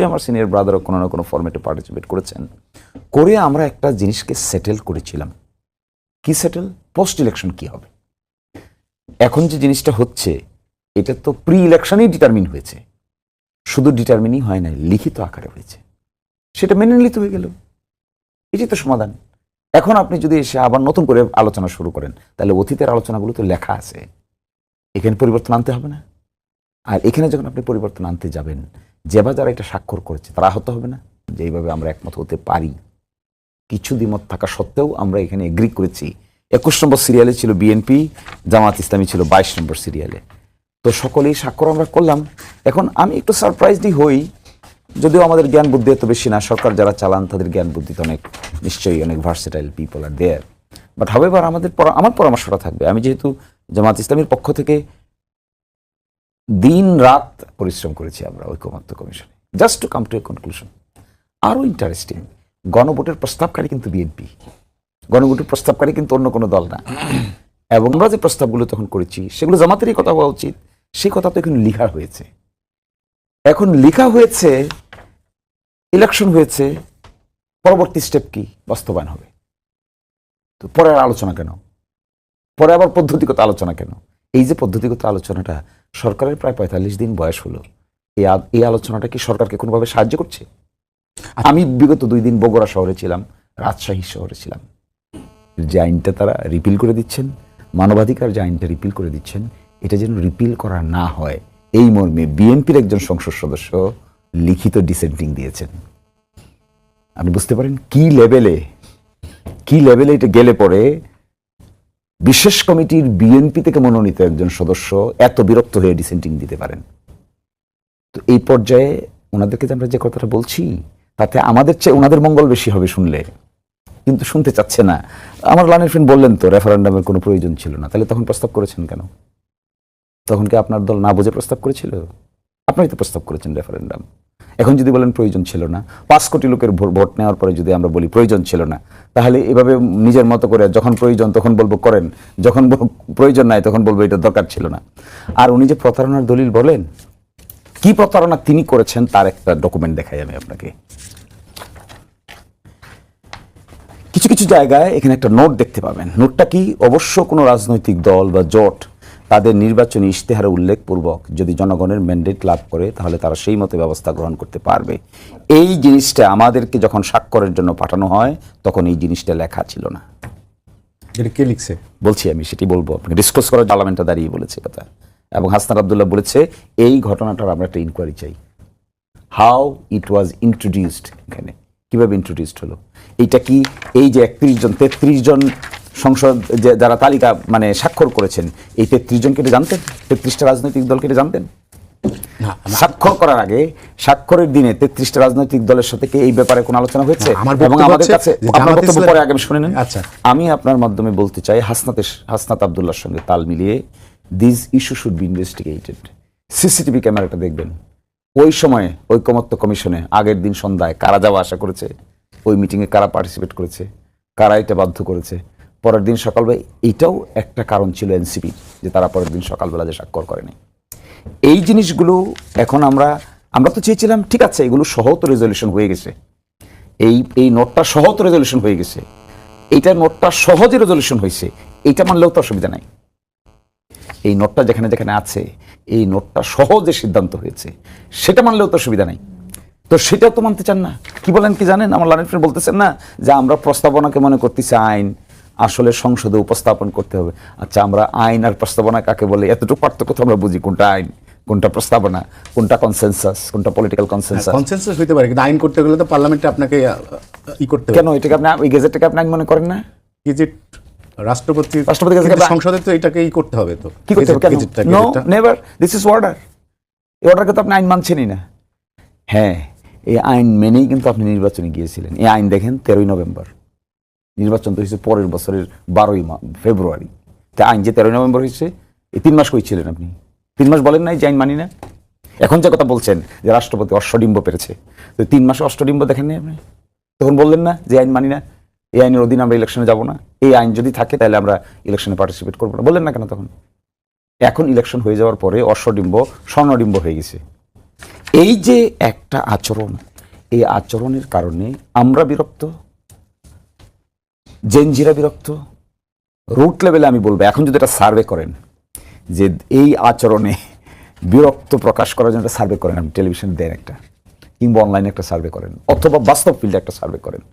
আমার সিনিয়র ব্রাদারও কোনো না কোনো ফরম্যাটে পার্টিসিপেট করেছেন, করে আমরা একটা জিনিসকে সেটেল করেছিলাম। কি সেটেল? পোস্ট ইলেকশন কি হবে। এখন যে জিনিসটা হচ্ছে এটা তো প্রি ইলেকশনেই ডিটারমিন হয়েছে, শুধু ডিটারমিনই হয় নাই, লিখিত আকারে হয়েছে, সেটা মেনে নিতে হয়ে গেল। এটি তো সমাধান। এখন আপনি যদি এসে আবার নতুন করে আলোচনা শুরু করেন, তাহলে অতীতের আলোচনাগুলো তো লেখা আছে, এখানে পরিবর্তন আনতে হবে না? আর এখানে যখন আপনি পরিবর্তন আনতে যাবেন, যারা এটা স্বাক্ষর করেছে তারা আহত হবে না যে এইভাবে আমরা একমত হতে পারি? কিছু দ্বিমত থাকা সত্ত্বেও আমরা এখানে এগ্রি করেছি। 21 নম্বর সিরিয়ালে ছিল বিএনপি, জামাত ইসলামী ছিল 22 নম্বর সিরিয়ালে। তো সকলেই স্বাক্ষর আমরা করলাম। এখন আমি একটু সারপ্রাইজডই হই, যদিও আমাদের জ্ঞান বুদ্ধি এত বেশি না, সরকার যারা চালান তাদের জ্ঞান বুদ্ধিতে অনেক, নিশ্চয়ই অনেক versatile people are there. But however আমার পরামর্শটা থাকবে, আমি যেহেতু জামাত ইসলামীর পক্ষ থেকে দিন রাত পরিশ্রম করেছি আমরা ঐকমত্য কমিশনে, just to come to a conclusion. আরও ইন্টারেস্টিং, গণভোটের প্রস্তাবকারী কিন্তু বিএনপি, গণভোটের প্রস্তাবকারী কিন্তু অন্য কোনো দল না। এবং আমরা যে প্রস্তাবগুলো তখন করেছি সেগুলো জামাতেরই কথা হওয়া উচিত, সেই কথা তো এখন লেখা হয়েছে। এখন লেখা হয়েছে, ইলেকশন হয়েছে, পরবর্তী স্টেপ কি? বাস্তবায়ন হবে। তো পরে আর আলোচনা কেন? পরে আবার পদ্ধতিগত আলোচনা কেন? এই যে পদ্ধতিগত আলোচনাটা, সরকারের প্রায় 45 দিন বয়স হলো, এই আলোচনাটা কি সরকারকে কোনোভাবে সাহায্য করছে? আমি বিগত 2 দিন বগুড়া শহরে ছিলাম, রাজশাহী শহরে ছিলাম। যে আইনটা তারা রিপিল করে দিচ্ছেন, মানবাধিকার যে আইনটা রিপিল করে দিচ্ছেন, এটা যেন রিপিল করা না হয় এই মর্মে বিএনপির একজন সংসদ সদস্য লিখিত ডিসেন্টিং দিয়েছেন। আপনি বুঝতে পারেন কি লেভেলে এটা গেলে পরে বিশেষ কমিটির বিএনপি থেকে মনোনীত একজন সদস্য এত বিরক্ত হয়ে ডিসেন্টিং দিতে পারেন। তো এই পর্যায়ে ওনাদেরকে আমরা যে কথাটা বলছি, তাতে আমাদের চেয়ে ওনাদের মঙ্গল বেশি হবে শুনলে, কিন্তু শুনতে চাচ্ছে না। আমার লানের ফ্রেন্ড বললেন তো রেফারেন্ডামের কোনো প্রয়োজন ছিল না, তাহলে তখন প্রস্তাব করেছেন কেন? তখন কি আপনার দল না বুঝে প্রস্তাব করেছিল? আপনারই তো প্রস্তাব করেছেন রেফারেন্ডাম। এখন যদি বলেন প্রয়োজন ছিল না, 5 কোটি লোকের ভোট নেওয়ার পরে যদি আমরা বলি প্রয়োজন ছিল না, তাহলে এভাবে নিজের মতো করে যখন প্রয়োজন তখন বলবো করেন, যখন প্রয়োজন নাই তখন বলবো এটা দরকার ছিল না। আর উনি যে প্রতারণার দলিল বলেন, কি প্রতারণা তিনি করেছেন তার একটা ডকুমেন্ট দেখাই আমি আপনাকে। কিছু কিছু জায়গায় এখানে একটা নোট দেখতে পাবেন। নোটটা কি? অবশ্য কোনো রাজনৈতিক দল বা জোট তাদের নির্বাচনী ইশতেহারে উল্লেখপূর্বক যদি জনগণের ম্যান্ডেট লাভ করে তাহলে তারা সেই মতো ব্যবস্থা গ্রহণ করতে পারবে। এই জিনিসটা আমাদেরকে যখন স্বাক্ষরের জন্য পাঠানো হয় তখন এই জিনিসটা লেখা ছিল না। এটা কে লিখছে বলছি, আমি সেটি বলবো আপনাকে। ডিসকাস করার পার্লামেন্টে দাঁড়িয়ে বলেছে কথা, এবং হাসনাত আব্দুল্লাহ বলেছে এই ঘটনাটার আমরা একটা ইনকোয়ারি চাই। হাউ ইট ওয়াজ ইন্ট্রোডিউসড, এখানে কিভাবে ইন্ট্রোডিউসড হলো। এইটা কি এই যে 33 জন সংসদ যারা তালিকা মানে স্বাক্ষর করেছেন, এই 33 জনকে এটা জানতেন? 33টা রাজনৈতিক দলকে এটা জানতেন? স্বাক্ষর করার আগে, স্বাক্ষরের দিনে 33টা রাজনৈতিক দলের সাথে কি এই ব্যাপারে কোনো আলোচনা হয়েছে? এবং আমাদের কাছে আপনার বক্তব্য পরে আগে শুনে নেন। আচ্ছা, আমি আপনার মাধ্যমে বলতে চাই, হাসনাত আব্দুল্লাহর সঙ্গে তাল মিলিয়ে this issue should be investigated. CCTV ক্যামেরাটা দেখবেন। ওই সময় ঐকমত্য কমিশনে আগের দিন সন্ধ্যায় কারা যাওয়া আসা করেছে, ওই মিটিংয়ে কারা পার্টিসিপেট করেছে, কারা এটা বাধ্য করেছে। পরের দিন সকালবেলা এইটাও একটা কারণ ছিল এনসিপি, যে তারা পরের দিন সকালবেলা যে স্বাক্ষর করেনি। এই জিনিসগুলো এখন আমরা তো চেয়েছিলাম ঠিক আছে এগুলো সহ তো রেজলিউশন হয়ে গেছে, এই নোটটা সহ তো রেজলিউশন হয়ে গেছে, এইটা নোটটা সহজে রেজলিউশন হয়েছে, এইটা মানলেও তো অসুবিধা নাই। এই নোটটা যেখানে যেখানে আছে, এই নোটটা সহজে সিদ্ধান্ত হয়েছে, সেটা মানলেও তো অসুবিধা নাই। তো সেটাও তো মানতে চান না। কি বলেন কি জানেন? আমার লাইন ফ্রেন্ড বলতেছেন না যে আমরা প্রস্তাবনাকে মনে করতেছি আইন, আসলে সংসদে উপস্থাপন করতে হবে। আচ্ছা, আমরা আইন আর প্রস্তাবনা কাকে বলে এতটুকু পার্থক্য তো আমরা বুঝি, কোনটা আইন, কোনটা প্রস্তাবনা, কোনটা কনসেনসাস, কোনটা পলিটিক্যাল কনসেনসাস। কনসেনসাস হইতে পারে, কিন্তু আইন করতে গেলে তো পার্লামেন্টে আপনাকে করতে হবে। কেন এটাকে আপনি ওই গেজেটটাকে আপনি আইন মনে করেন না? গেজেট রাষ্ট্রপতি গেজেট সংসদে তো এটাকেই করতে হবে। তো কি করতে হবে? কেন? No, never. This is order. এই অর্ডারকে তো আপনি আইন মানছেনই না। হ্যাঁ, এই আইন মেনেই কিন্তু আপনি নির্বাচনে গিয়েছিলেন। এই আইন দেখেন 13ই নভেম্বর, নির্বাচন তো হয়েছে পরের বছরের 12ই ফেব্রুয়ারি। তা আইন যে 13ই নভেম্বর হয়েছে, এই 3 মাস কইছিলেন আপনি? 3 মাস বলেন নাই যে আইন মানি না? এখন যে কথা বলছেন যে রাষ্ট্রপতি অশ্বডিম্ব পেরেছে, তো 3 মাসে অষ্টডিম্ব দেখেন নাই আপনি? তখন বললেন না যে আইন মানি না, এই আইনের অধীনে আমরা ইলেকশনে যাব না, এই আইন যদি থাকে তাহলে আমরা ইলেকশনে পার্টিসিপেট করবো না, বললেন না কেন তখন? এখন ইলেকশন হয়ে যাওয়ার পরে অশ্বডিম্ব স্বর্ণডিম্ব হয়ে গেছে। এই যে একটা আচরণ, এই আচরণের কারণে আমরা বিরক্ত, জেনজিরা বিরক্ত। রুট লেভেলে আমি বলবো, এখন যদি একটা সার্ভে করেন যে এই আচরণে বিরক্ত প্রকাশ করার জন্য একটা সার্ভে করেন, আপনি টেলিভিশনে দেন একটা, কিংবা অনলাইনে একটা সার্ভে করেন, অথবা বাস্তব ফিল্ডে একটা সার্ভে করেন,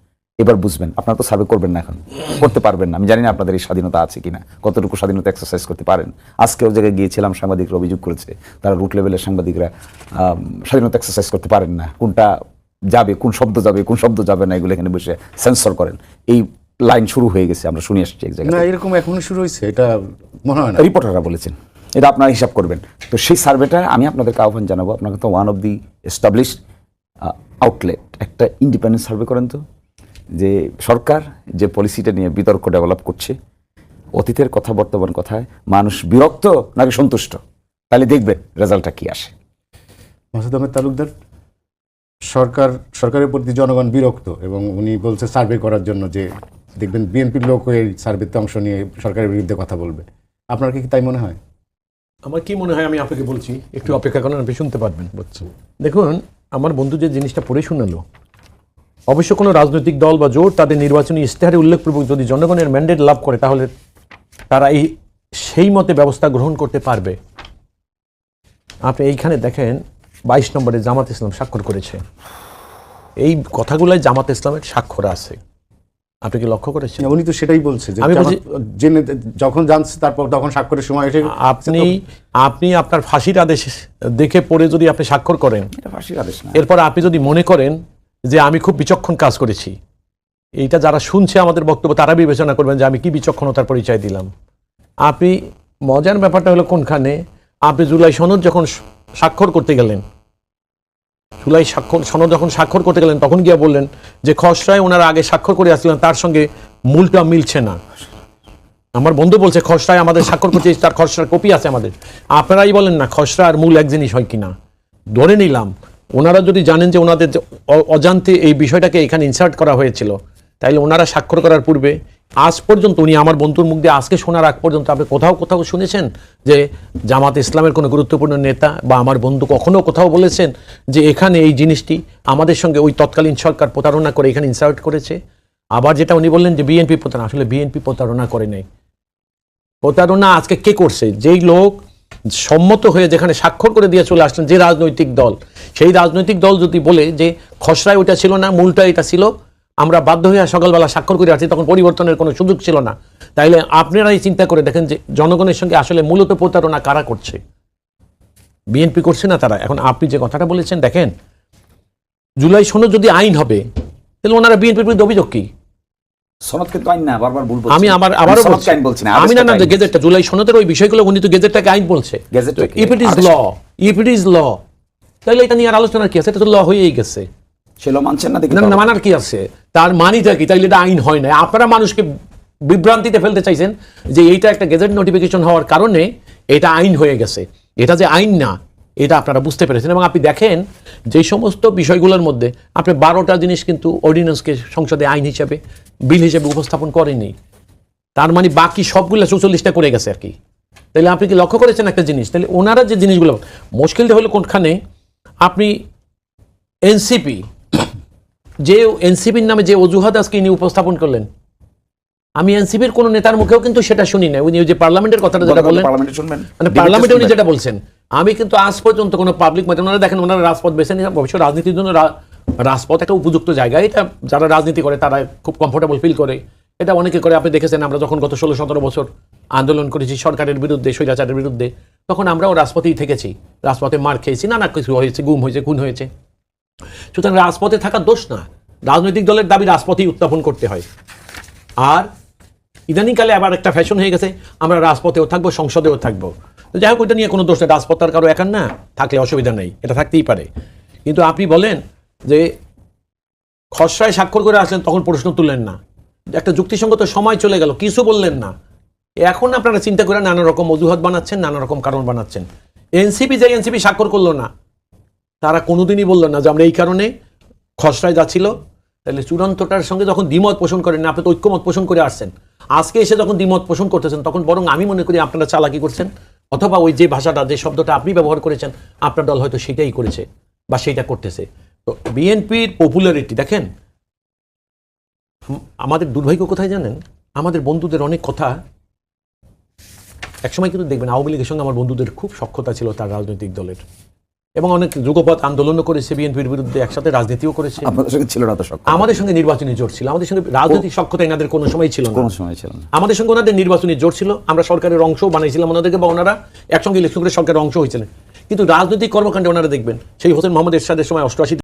এবার বুঝবেন। আপনারা তো সার্ভে করবেন না, এখন করতে পারবেন না। আমি জানি না আপনাদের এই স্বাধীনতা আছে কিনা, কতটুকু স্বাধীনতা এক্সারসাইজ করতে পারেন। আজকেও জায়গায় গিয়েছিলাম, সাংবাদিকরা অভিযোগ করেছে তারা রুট লেভেলের সাংবাদিকরা স্বাধীনতা এক্সারসাইজ করতে পারেন না, কোনটা যাবে, কোন শব্দ যাবে, কোন শব্দ যাবে না, এগুলো এখানে বসে সেন্সর করেন। এই লাইন শুরু হয়ে গেছে, আমরা শুনে আসছি এক না, জায়গায়। এরকম এখনো শুরু হয়েছে, এটা মনে হয় না। রিপোর্টাররা বলেছেন, এটা আপনারা হিসাব করবেন। তো সেই সার্ভেটা আমি আপনাদেরকে আহ্বান জানাবো, আপনাকে তো one of the established outlet, একটা ইন্ডিপেন্ডেন্ট সার্ভে করেন তো, যে সরকার যে পলিসিটা নিয়ে বিতর্ক ডেভেলপ করছে, অতীতের কথা বর্তমান কথায় মানুষ বিরক্ত নাকি সন্তুষ্ট, তাহলে দেখবেন রেজাল্টটা কি আসে। মাসুদ আহমেদ তালুকদার, সরকারের প্রতি জনগণ বিরক্ত এবং উনি বলছে সার্ভে করার জন্য, যে দেখবেন বিএনপির লোক এই সার্ভেতে অংশ নিয়ে সরকারের বিরুদ্ধে কথা বলবে। আপনার কি তাই মনে হয়? আমার কি মনে হয় আমি আপনাকে বলছি, একটু অপেক্ষা করেন, আপনি শুনতে পারবেন। দেখুন, আমার বন্ধু যে জিনিসটা পড়ে শোনালো, অবশ্য কোনো রাজনৈতিক দল বা জোট তাদের নির্বাচনী ইশতেহারে উল্লেখপূর্বক যদি জনগণের ম্যান্ডেট লাভ করে, তাহলে তারা সেই মতে ব্যবস্থা গ্রহণ করতে পারবে। আপনি এইখানে দেখেন 22 নম্বরে জামাত ইসলাম স্বাক্ষর করেছে। এই কথাগুলাই জামাত ইসলামের স্বাক্ষর আছে, আপনি কি লক্ষ্য করেছেন? উনি তো সেটাই বলছে যে আমি বলছি, জেনে যখন জানছে তারপর তখন স্বাক্ষরের সময় এসে আপনি আপনার ফাঁসির আদেশ দেখে পড়ে যদি আপনি স্বাক্ষর করেন, এটা ফাঁসির আদেশ না। এরপর আপনি যদি মনে করেন যে আমি খুব বিচক্ষণ কাজ করেছি, এইটা যারা শুনছে আমাদের বক্তব্য তারা বিবেচনা করবেন যে আমি কি বিচক্ষণতার পরিচয় দিলাম। আপনি, মজার ব্যাপারটা হলো কোনখানে, আপনি জুলাই সনদ যখন স্বাক্ষর করতে গেলেন, জুলাই সনদ যখন স্বাক্ষর করতে গেলেন, তখন গিয়ে বললেন যে খসড়ায় ওনারা আগে স্বাক্ষর করে আসছিলেন, তার সঙ্গে মূলটা মিলছে না। আমার বন্ধু বলছে খসড়ায় আমাদের স্বাক্ষর করতে, তার খসড়ার কপি আছে আমাদের। আপনারাই বলেন না খসড়া আর মূল এক জিনিস হয় কিনা। ধরে নিলাম ওনারা যদি জানেন যে ওনাদের অজান্তে এই বিষয়টাকে এখানে ইনসার্ট করা হয়েছিল, তাইলে ওনারা স্বাক্ষর করার পূর্বে আজ পর্যন্ত, উনি আমার বন্ধুর মুখ দিয়ে আজকে শোনার আগ পর্যন্ত আপনি কোথাও শুনেছেন যে জামাত ইসলামের কোনো গুরুত্বপূর্ণ নেতা বা আমার বন্ধু কখনো কোথাও বলেছেন যে এখানে এই জিনিসটি আমাদের সঙ্গে ওই তৎকালীন সরকার প্রতারণা করে এখানে ইনসার্ট করেছে? আবার যেটা উনি বললেন যে বিএনপি প্রতারণা, আসলে বিএনপি প্রতারণা করে নাই। প্রতারণা আজকে কে করছে? যেই লোক সম্মত হয়ে যেখানে স্বাক্ষর করে দিয়ে চলে আসলেন, যে রাজনৈতিক দল, সেই রাজনৈতিক দল যদি বলে যে খসড়ায় ওইটা ছিল না, মূলটা এটা ছিল, আমরা বাধ্য হয়ে সকালবেলা স্বাক্ষর করে আসছি, তখন পরিবর্তনের কোনো সুযোগ ছিল না, তাইলে আপনারাই চিন্তা করে দেখেন যে জনগণের সঙ্গে আসলে মূলত প্রতারণা কারা করছে? বিএনপি করছে না তারা। এখন আপনি যে কথাটা বলেছেন, দেখেন জুলাই সনদ যদি আইন হবে, তাহলে ওনারা বিএনপির বিরুদ্ধে অভিযোগ কি? সনদ কিন্তু আইন না, বারবার ভুল বলছেন। আমি আবারও সনদকে আইন বলছি না, আমি না গেজেটটা, জুলাই সনদের ওই বিষয়গুলো উনি তো গেজেটটাকে আইন বলছে। ইফ ইট ইজ ল, তাহলে এটা নিয়ে আর আলোচনার কি আছে? এটা তো ল হয়েই গেছে। ছিল মানছেন না, দেখি না মানার কি আছে? তার মানিটা কি? তাইলে এটা আইন হয় না। আপনারা মানুষকে বিভ্রান্তিতে ফেলতে চাইছেন যে এইটা একটা গেজেট নোটিফিকেশন হওয়ার কারণে এটা আইন হয়ে গেছে। এটা যে আইন না, এটা আপনারা বুঝতে পেরেছেন। এবং আপনি দেখেন যে সমস্ত বিষয়গুলোর মধ্যে আপনি 12টা জিনিস কিন্তু অর্ডিন্যান্সকে সংসদে আইন হিসেবে, বিল হিসেবে উপস্থাপন করেনি। তার মানে বাকি সবগুলো 44টা করে গেছে আর কি। তাহলে আপনি কি লক্ষ্য করেছেন একটা জিনিস? তাহলে ওনারা যে জিনিসগুলো, মুশকিলটা হলো কোনখানে, আপনি এনসিপি, যে এনসিপির নামে যে অজুহাত আজকে ইনি উপস্থাপন করলেন, আমি এনসিপির কোন নেতার মুখেও কিন্তু সেটা শুনি না। উনি যে পার্লামেন্টের কথাটা যেটা বললেন, মানে পার্লামেন্টে উনি যেটা বলছেন, আমি কিন্তু আজ পর্যন্ত কোনো পাবলিক মাধ্যমে, ওনারা দেখেন ওনারা রাজপথ বেছে নিয়ে, অবশ্য রাজনীতির জন্য রাজপথ একটা উপযুক্ত জায়গা, এটা যারা রাজনীতি করে তারা খুব কমফোর্টেবল ফিল করে, এটা অনেকে করে। আপনি দেখেছেন আমরা যখন গত 16-17 বছর আন্দোলন করেছি সরকারের বিরুদ্ধে, স্বৈরাচারের বিরুদ্ধে, তখন আমরাও রাজপথেই থেকেছি, রাজপথে মার খেয়েছি, নানা কিছু হয়েছে, গুম হয়েছে, খুন হয়েছে। সুতরাং রাজপথে থাকার দোষ না, রাজনৈতিক দলের দাবি রাজপথেই উত্থাপন করতে হয়। আর ইদানিংকালে আবার একটা ফ্যাশন হয়ে গেছে, আমরা রাজপথেও থাকবো, সংসদেও থাকবো। যাই হোক, ওইটা নিয়ে কোনো দোষ নেই, রাজপথ তার কারো একার না, থাকলে অসুবিধা নেই, এটা থাকতেই পারে। কিন্তু আপনি বলেন যে খসড়ায় স্বাক্ষর করে আসলেন, তখন প্রশ্ন তুললেন না, একটা যুক্তিসঙ্গত সময় চলে গেল, কিছু বললেন না। এখন আপনারা চিন্তা করে নানা রকম অজুহাত বানাচ্ছেন, নানা রকম কারণ বানাচ্ছেন। এনসিপি স্বাক্ষর করলো না, তারা কোনোদিনই বললেন না যে আমরা এই কারণে খসড়ায় যাচ্ছিল। তাহলে চূড়ান্তটার সঙ্গে যখন দ্বিমত পোষণ করেন না, আপনি তো ঐক্যমত পোষণ করে আসছেন, আজকে এসে যখন দ্বিমত পোষণ করতেছেন, তখন বরং আমি মনে করি আপনারা চালাকি করছেন, অথবা ওই যে ভাষাটা, যে শব্দটা আপনি ব্যবহার করেছেন, আপনার দল হয়তো সেটাই করেছে, বা সেইটা করতেছে। তো বিএনপির পপুলারিটি দেখেন, আমাদের দুর্ভাগ্য কোথায় জানেন, আমাদের বন্ধুদের অনেক কথা একসময় কিন্তু দেখবেন আওয়ামী লীগের সঙ্গে আমার বন্ধুদের খুব সখ্যতা ছিল তার রাজনৈতিক দলের, এবং অনেক যুগপৎ আন্দোলনও করেছে বিএনপির বিরুদ্ধে, একসাথে রাজনীতিও করেছে। আপনাদের সঙ্গে ছিল না তো সক্ষম? আমাদের সঙ্গে নির্বাচনী জোট ছিল, আমাদের সঙ্গে রাজনৈতিক সখ্যতা এনাদের কোনো সময় ছিল না। কোনো সময় ছিল না। আমাদের সঙ্গে ওনাদের নির্বাচনী জোট ছিল, আমরা সরকারের অংশও বানাইছিলাম ওনাদেরকে, বা ওনারা একসঙ্গে ইলেকশন করে সরকারের অংশ হয়েছিলেন। কিন্তু রাজনৈতিক কর্মকাণ্ডে ওনারা দেখবেন সেই হোসেন মোহাম্মদ এরশাদের সময় 88